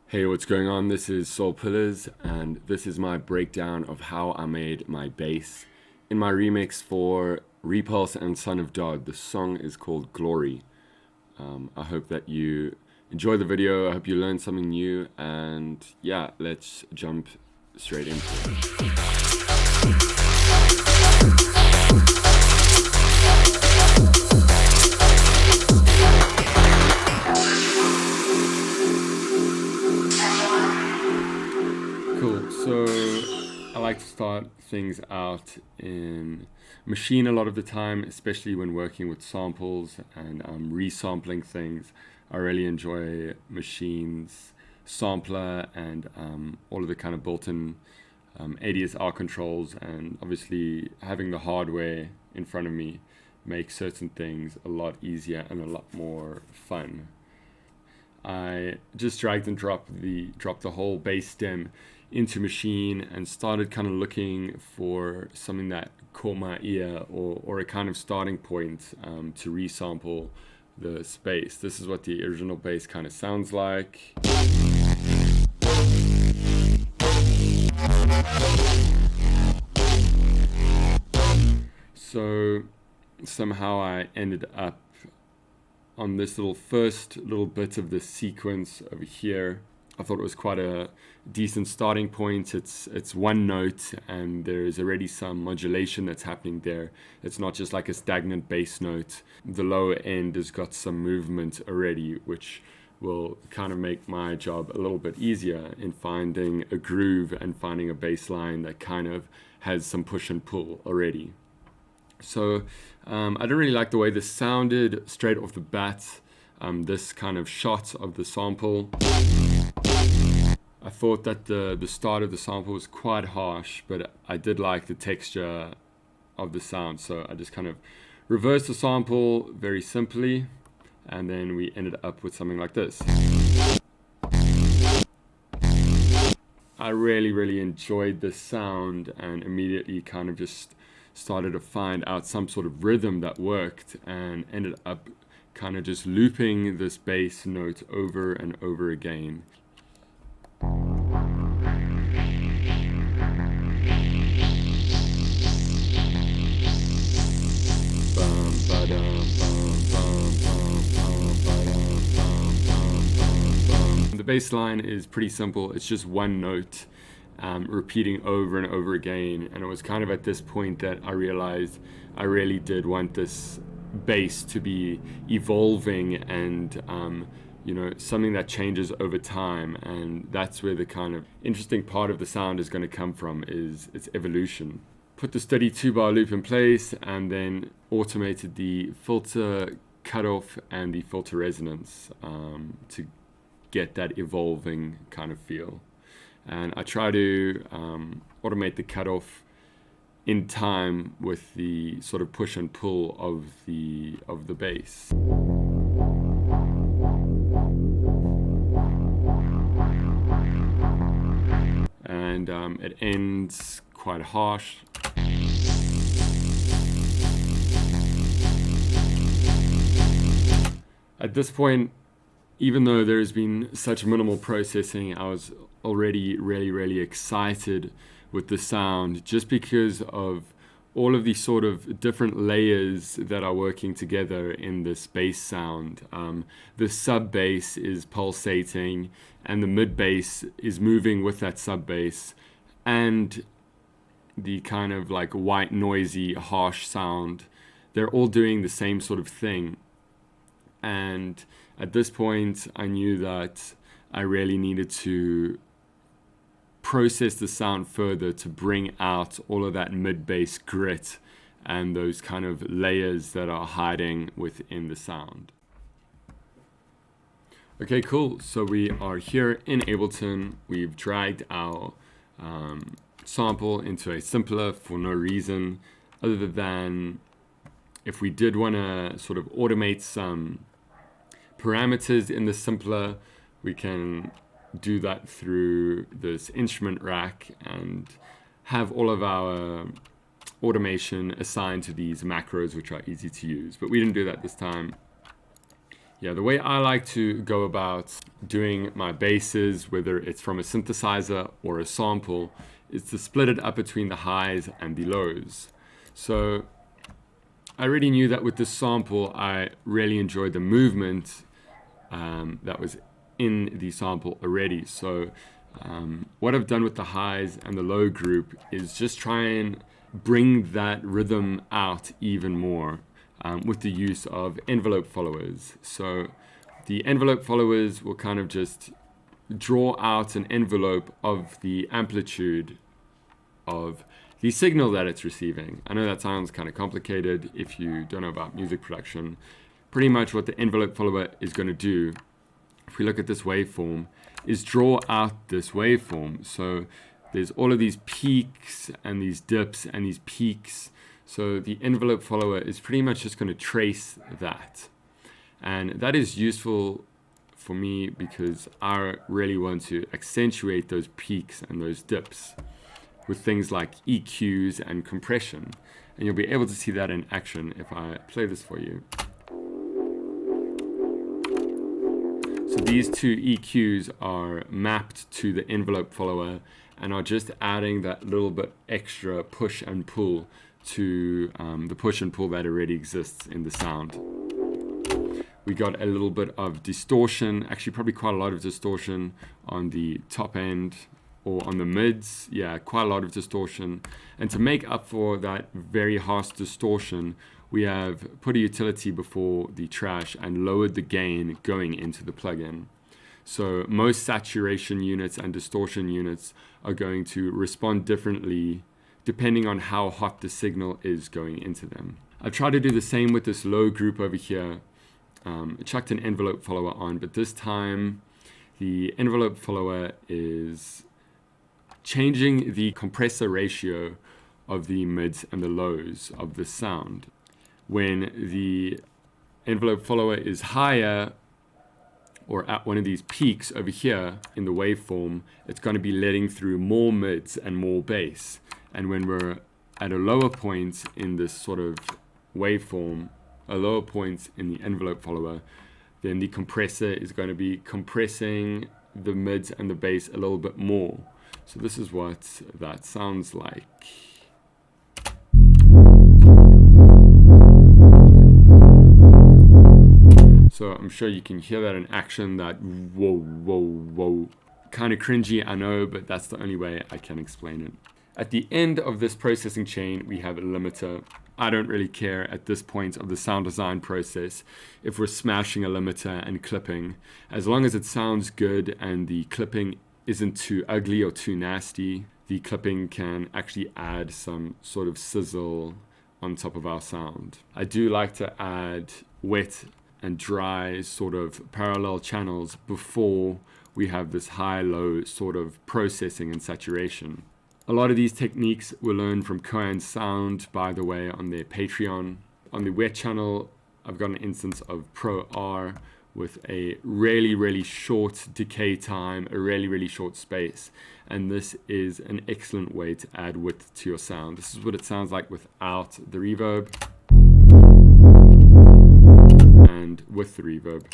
Hey, what's going on? This is Soul Pillars, and this is my breakdown of how I made my bass in my remix for Rhepuls and Son of Dod. The song is called Glory. I hope that you enjoy the video. I hope you learned something new, and yeah, let's jump straight into it. Cool, so I like to start things out in Machine a lot of the time, especially when working with samples and resampling things. I really enjoy Machine's sampler and all of the kind of built-in ADSR controls, and obviously having the hardware in front of me makes certain things a lot easier and a lot more fun. I just dragged and dropped the whole bass stem into Machine and started kind of looking for something that caught my ear, or a kind of starting point to resample the bass. This is what the original bass kind of sounds like. So somehow I ended up on this first little bit of the sequence over here. I thought it was quite a decent starting point. It's one note, and there's already some modulation that's happening there. It's not just like a stagnant bass note. The lower end has got some movement already, which will kind of make my job a little bit easier in finding a groove and finding a bass line that kind of has some push and pull already. So I don't really like the way this sounded straight off the bat. This kind of shot of the sample, I thought that the start of the sample was quite harsh, but I did like the texture of the sound. So I just kind of reversed the sample very simply, and then we ended up with something like this. I really enjoyed the sound, and immediately kind of just started to find out some sort of rhythm that worked, and ended up kind of just looping this bass note over and over again. The bass line is pretty simple. It's just one note repeating over and over again, and it was kind of at this point that I realized I really did want this bass to be evolving and something that changes over time, and that's where the kind of interesting part of the sound is going to come from, is its evolution. Put the steady 2-bar loop in place, and then automated the filter cutoff and the filter resonance to get that evolving kind of feel. And I try to automate the cutoff in time with the sort of push and pull of the bass. And it ends quite harsh. At this point, even though there's been such minimal processing, I was already really excited with the sound, just because of all of these sort of different layers that are working together in this bass sound. The sub bass is pulsating, and the mid bass is moving with that sub bass, and the kind of like white, noisy, harsh sound, they're all doing the same sort of thing. And at this point, I knew that I really needed to process the sound further to bring out all of that mid-bass grit and those kind of layers that are hiding within the sound. Okay, cool. So we are here in Ableton. We've dragged our sample into a simpler for no reason other than if we did want to sort of automate some parameters in the simpler, we can do that through this instrument rack and have all of our automation assigned to these macros, which are easy to use. But we didn't do that this time. Yeah, the way I like to go about doing my basses, whether it's from a synthesizer or a sample, is to split it up between the highs and the lows. So I already knew that with this sample, I really enjoyed the movement that was in the sample already. So what I've done with the highs and the low group is just try and bring that rhythm out even more with the use of envelope followers. So the envelope followers will kind of just draw out an envelope of the amplitude of the signal that it's receiving. I know that sounds kind of complicated if you don't know about music production. Pretty much what the envelope follower is going to do, if we look at this waveform, is draw out this waveform. So there's all of these peaks and these dips and these peaks. So the envelope follower is pretty much just going to trace that. And that is useful for me because I really want to accentuate those peaks and those dips with things like EQs and compression. And you'll be able to see that in action if I play this for you. So these two EQs are mapped to the envelope follower and are just adding that little bit extra push and pull to the push and pull that already exists in the sound. We got a little bit of distortion, actually probably quite a lot of distortion on the top end or on the mids. Yeah, quite a lot of distortion. And to make up for that very harsh distortion, we have put a utility before the trash and lowered the gain going into the plugin. So most saturation units and distortion units are going to respond differently depending on how hot the signal is going into them. I've tried to do the same with this low group over here. Chucked an envelope follower on, but this time the envelope follower is changing the compressor ratio of the mids and the lows of the sound. When the envelope follower is higher or at one of these peaks over here in the waveform, it's going to be letting through more mids and more bass. And when we're at a lower point in this sort of waveform, a lower point in the envelope follower, then the compressor is going to be compressing the mids and the bass a little bit more. So this is what that sounds like. So I'm sure you can hear that in action, that whoa, whoa, whoa. Kind of cringy, I know, but that's the only way I can explain it. At the end of this processing chain, we have a limiter. I don't really care at this point of the sound design process if we're smashing a limiter and clipping. As long as it sounds good and the clipping isn't too ugly or too nasty, the clipping can actually add some sort of sizzle on top of our sound. I do like to add wet and dry sort of parallel channels before we have this high-low sort of processing and saturation. A lot of these techniques were learned from Koan Sound, by the way, on their Patreon. On the wet channel, I've got an instance of Pro R with a really, really short decay time, a really, really short space. And this is an excellent way to add width to your sound. This is what it sounds like without the reverb and with the reverb.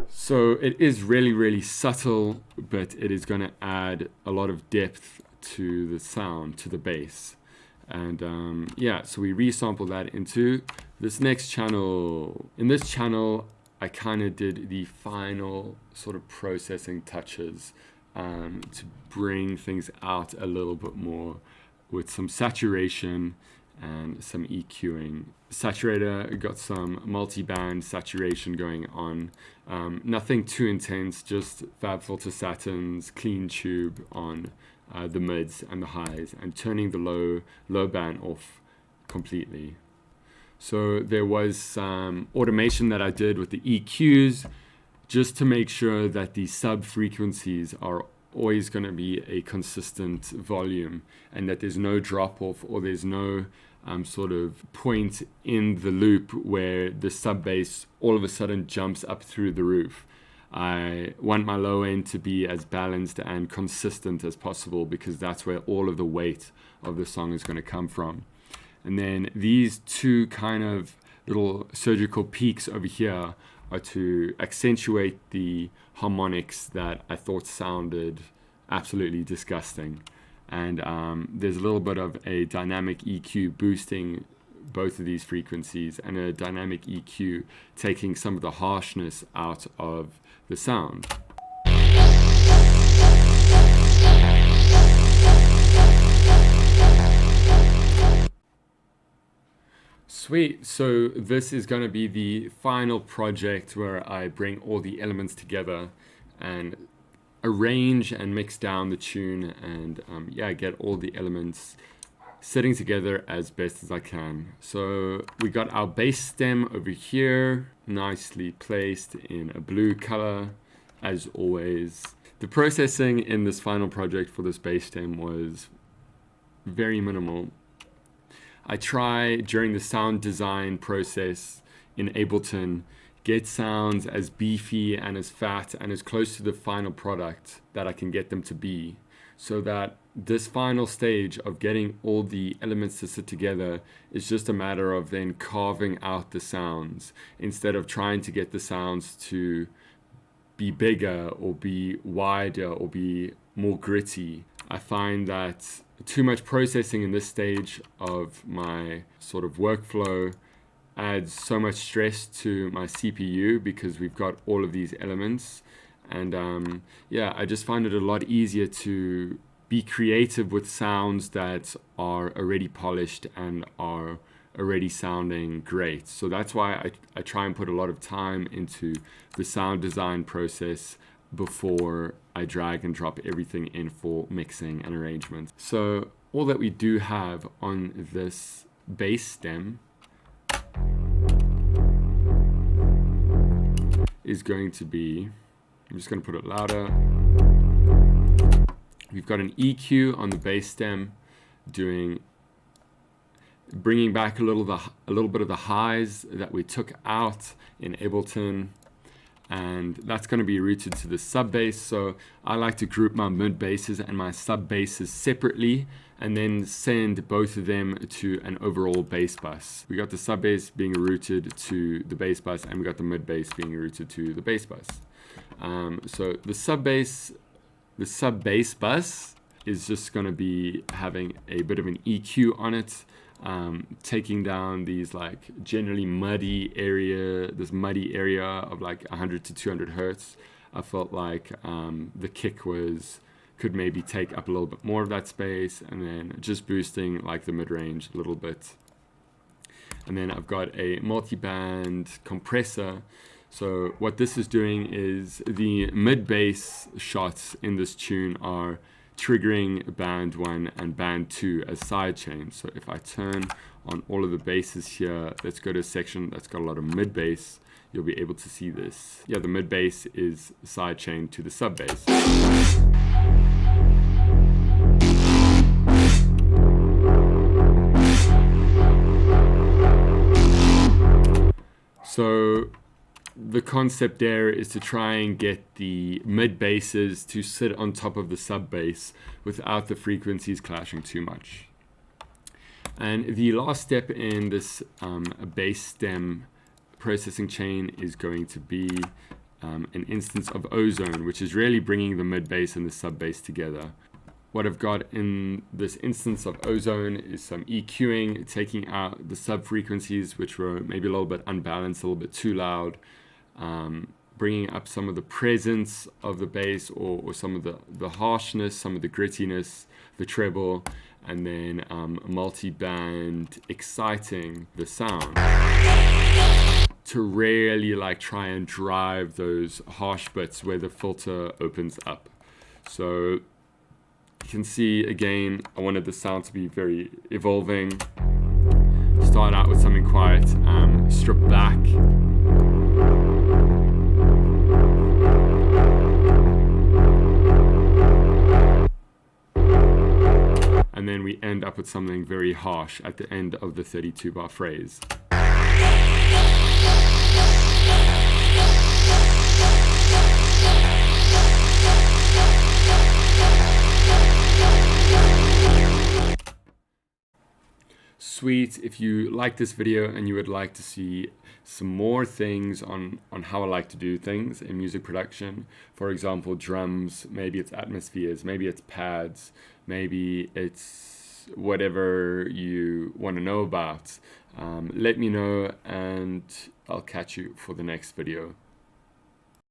So it is really, really subtle, but it is going to add a lot of depth to the sound, to the bass. And yeah, so we resample that into this next channel. In this channel, I kind of did the final sort of processing touches to bring things out a little bit more with some saturation and some EQing. Saturator got some multi-band saturation going on. Nothing too intense, just Fab Filter Satins, clean tube on the mids and the highs, and turning the low band off completely. So there was some automation that I did with the EQs just to make sure that the sub frequencies are always going to be a consistent volume and that there's no drop off or there's no sort of point in the loop where the sub bass all of a sudden jumps up through the roof. I want my low end to be as balanced and consistent as possible, because that's where all of the weight of the song is going to come from. And then these two kind of little surgical peaks over here are to accentuate the harmonics that I thought sounded absolutely disgusting. And there's a little bit of a dynamic EQ boosting both of these frequencies, and a dynamic EQ taking some of the harshness out of the sound. Sweet, so this is going to be the final project where I bring all the elements together and arrange and mix down the tune, and get all the elements sitting together as best as I can. So we got our bass stem over here, nicely placed in a blue color, as always. The processing in this final project for this bass stem was very minimal. I try during the sound design process in Ableton get sounds as beefy and as fat and as close to the final product that I can get them to be, so that this final stage of getting all the elements to sit together is just a matter of then carving out the sounds, instead of trying to get the sounds to be bigger or be wider or be more gritty. I find that too much processing in this stage of my sort of workflow adds so much stress to my CPU, because we've got all of these elements. And I just find it a lot easier to be creative with sounds that are already polished and are already sounding great. So that's why I try and put a lot of time into the sound design process before I drag and drop everything in for mixing and arrangement. So all that we do have on this bass stem is going to be, I'm just going to put it louder. We've got an EQ on the bass stem, bringing back a little bit of the highs that we took out in Ableton, and that's going to be routed to the sub bass. So I like to group my mid basses and my sub basses separately, and then send both of them to an overall bass bus. We got the sub bass being routed to the bass bus, and we got the mid bass being routed to the bass bus. So the sub bass bus is just going to be having a bit of an EQ on it, taking down these like generally muddy area of like 100 to 200 hertz. I felt like the kick could maybe take up a little bit more of that space, and then just boosting like the mid-range a little bit. And then I've got a multi-band compressor. So what this is doing is the mid-bass shots in this tune are triggering band 1 and band 2 as side chains. So if I turn on all of the basses here, let's go to a section that's got a lot of mid-bass, you'll be able to see this. Yeah, the mid-bass is side chained to the sub-bass. So the concept there is to try and get the mid basses to sit on top of the sub bass without the frequencies clashing too much. And the last step in this bass stem processing chain is going to be an instance of ozone, which is really bringing the mid bass and the sub bass together. What I've got in this instance of ozone is some EQing, taking out the sub frequencies, which were maybe a little bit unbalanced, a little bit too loud, bringing up some of the presence of the bass, or some of the harshness, some of the grittiness, the treble, and then multi-band exciting the sound to really like try and drive those harsh bits where the filter opens up. So you can see again, I wanted the sound to be very evolving. Start out with something quite stripped back. And then we end up with something very harsh at the end of the 32-bar phrase. Sweet. If you like this video and you would like to see some more things on how I like to do things in music production, for example, drums, maybe it's atmospheres, maybe it's pads, maybe it's whatever you want to know about, let me know and I'll catch you for the next video.